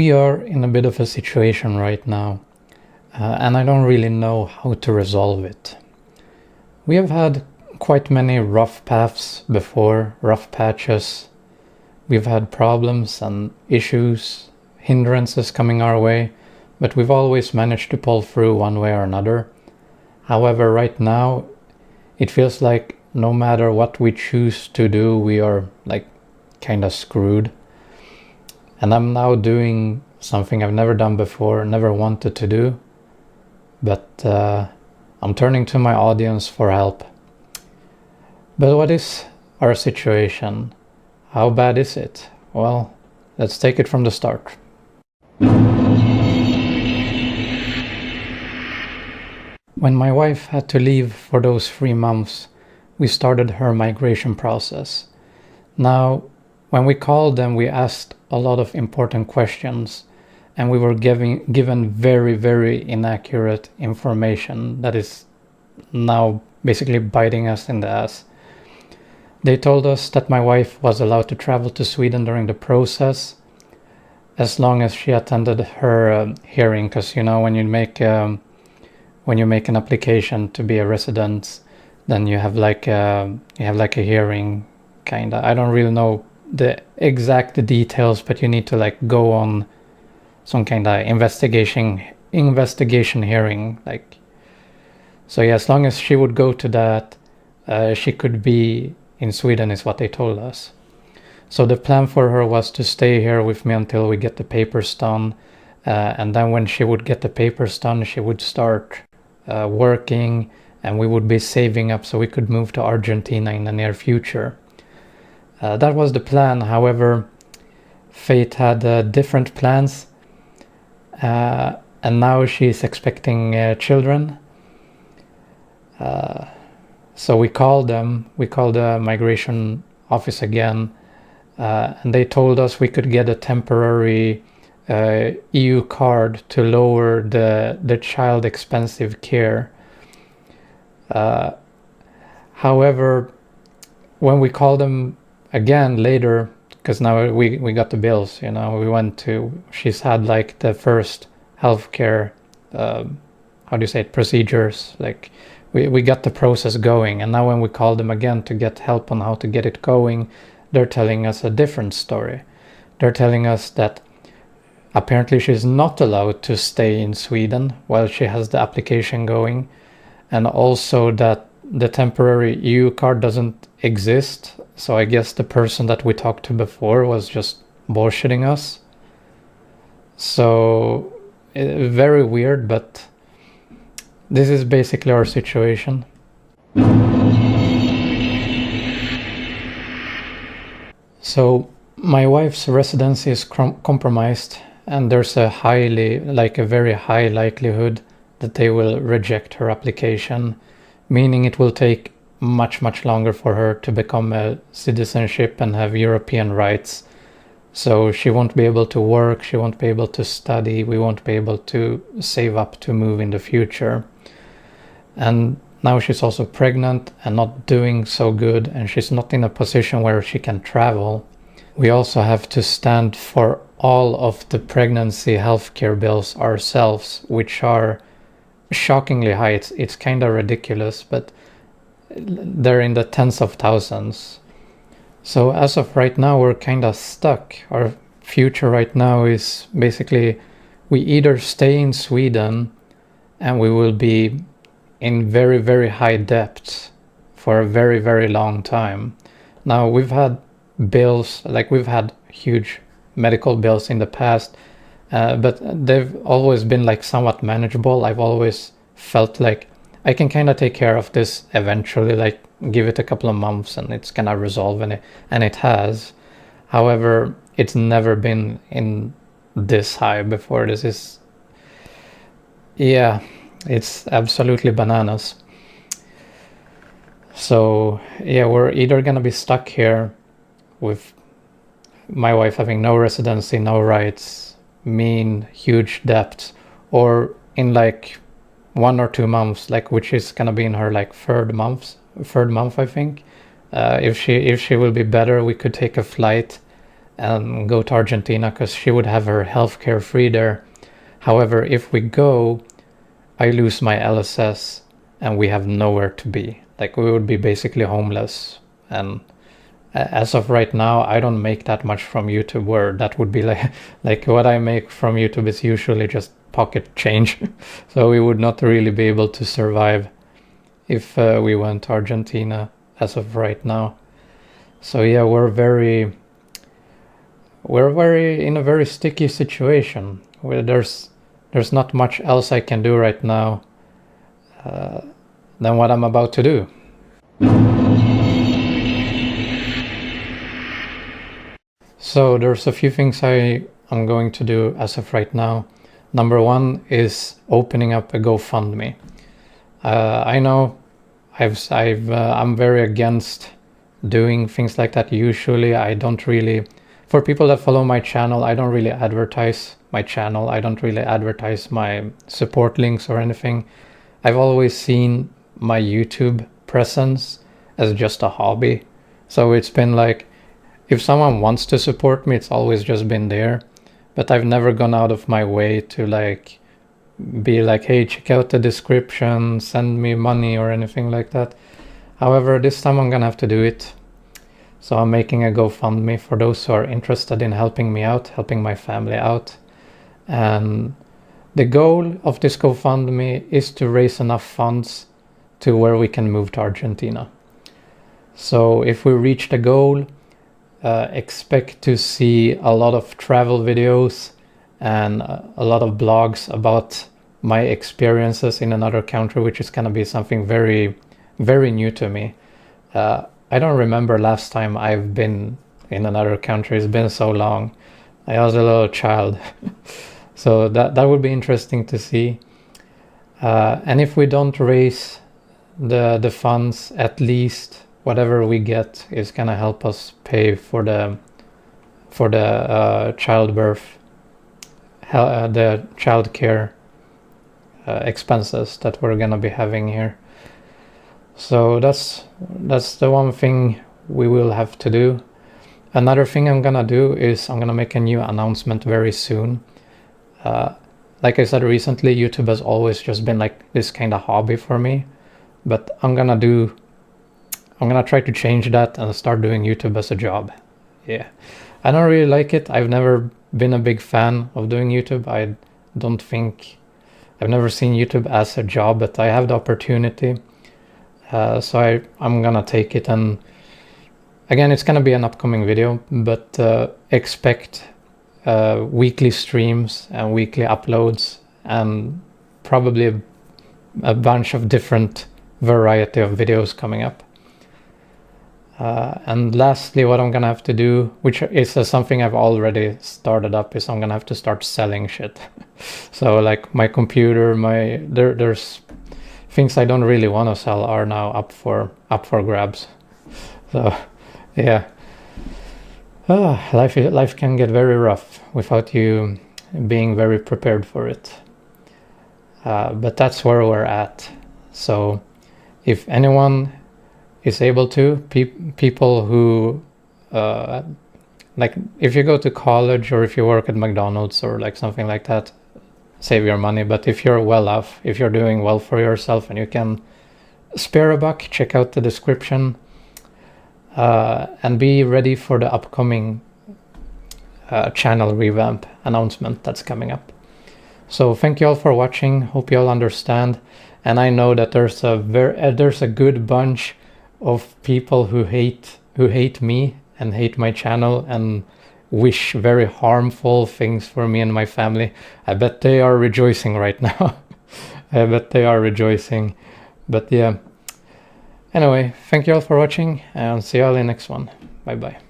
We are in a bit of a situation right now, and I don't really know how to resolve it. We have had quite many rough paths before, rough patches. We've had problems and issues, hindrances coming our way, but we've always managed to pull through one way or another. However, right now, it feels like no matter what we choose to do, we are like kind of screwed. And I'm now doing something I've never done before, never wanted to do, but I'm turning to my audience for help. But what is our situation? How bad is it? Well, let's take it from the start. When my wife had to leave for those 3 months, we started her migration process. Now, when we called them, we asked a lot of important questions, and we were given very, very inaccurate information that is now basically biting us in the ass. They told us that my wife was allowed to travel to Sweden during the process as long as she attended her hearing, because when you make an application to be a resident, then you have like a hearing, kinda. I don't really know the exact details, but you need to like go on some kind of investigation hearing, like. So yeah, as long as she would go to that, she could be in Sweden, is what they told us. So the plan for her was to stay here with me until we get the papers done, and then when she would get the papers done, she would start working, and we would be saving up so we could move to Argentina in the near future. That was the plan. However, fate had different plans, and now she's expecting children. So we called the migration office again, and they told us we could get a temporary EU card to lower the child expensive care. However, when we called them again later, because now we got the bills, she's had like the first healthcare, procedures, like we got the process going, and now when we call them again to get help on how to get it going, they're telling us a different story. They're telling us that apparently she's not allowed to stay in Sweden while she has the application going, and also that the temporary EU card doesn't exist. So I guess the person that we talked to before was just bullshitting us. So very weird, but this is basically our situation. So my wife's residency is compromised, and there's a very high likelihood that they will reject her application, meaning it will take much longer for her to become a citizenship and have European rights. So she won't be able to work, she won't be able to study, we won't be able to save up to move in the future. And now she's also pregnant and not doing so good, and she's not in a position where she can travel. We also have to stand for all of the pregnancy healthcare bills ourselves, which are shockingly high. It's kind of ridiculous, but they're in the tens of thousands. So as of right now, we're kind of stuck. Our future right now is basically we either stay in Sweden and we will be in very, very high debt for a very, very long time. Now, we've had bills, like we've had huge medical bills in the past, but they've always been like somewhat manageable. I've always felt like I can kind of take care of this eventually, like give it a couple of months and it's gonna resolve, and it has. However, it's never been in this high before. This is, yeah, it's absolutely bananas. So yeah, we're either gonna be stuck here with my wife having no residency, no rights, huge debt, or in like 1 or 2 months, like which is gonna be in her like third month, I think. If she will be better, we could take a flight and go to Argentina because she would have her healthcare free there. However, if we go, I lose my LSS and we have nowhere to be. Like, we would be basically homeless. And as of right now, I don't make that much from YouTube, where that would be like what I make from YouTube is usually just pocket change. So we would not really be able to survive if we went to Argentina as of right now. So yeah, we're in a very sticky situation where there's not much else I can do right now than what I'm about to do. So there's a few things I'm going to do as of right now. Number one is opening up a GoFundMe. I know I'm very against doing things like that. Usually I don't really, for people that follow my channel, I don't really advertise my channel. I don't really advertise my support links or anything. I've always seen my YouTube presence as just a hobby. So it's been like, if someone wants to support me, it's always just been there. But I've never gone out of my way to like be like, hey, check out the description, send me money or anything like that. However, this time I'm gonna have to do it. So I'm making a GoFundMe for those who are interested in helping me out, helping my family out. And the goal of this GoFundMe is to raise enough funds to where we can move to Argentina. So if we reach the goal, expect to see a lot of travel videos and a lot of blogs about my experiences in another country, which is going to be something very, very new to me. I don't remember last time I've been in another country. It's been so long. I was a little child. So that would be interesting to see. And if we don't raise the funds, at least whatever we get is gonna help us pay for the childbirth, the childcare expenses that we're gonna be having here. So that's the one thing we will have to do. Another thing I'm gonna do is I'm gonna make a new announcement very soon. Like I said recently, YouTube has always just been like this kind of hobby for me, but I'm gonna try to change that and start doing YouTube as a job. Yeah, I don't really like it. I've never been a big fan of doing YouTube. I've never seen YouTube as a job, but I have the opportunity. So I'm gonna take it, and again, it's gonna be an upcoming video, but expect weekly streams and weekly uploads and probably a bunch of different variety of videos coming up. And lastly, what I'm gonna have to do, which is something I've already started up, is I'm gonna have to start selling shit. So like my computer, there's things I don't really want to sell are now up for grabs. So yeah, life can get very rough without you being very prepared for it. But that's where we're at. So if anyone is able to, people who like if you go to college or if you work at McDonald's or like something like that, save your money. But if you're well off, if you're doing well for yourself and you can spare a buck, check out the description and be ready for the upcoming channel revamp announcement that's coming up. So thank you all for watching. Hope you all understand. And I know that there's a good bunch of people who hate me and hate my channel and wish very harmful things for me and my family. I bet they are rejoicing right now. I bet they are rejoicing. But yeah, anyway, thank you all for watching and see you all in the next one. Bye bye.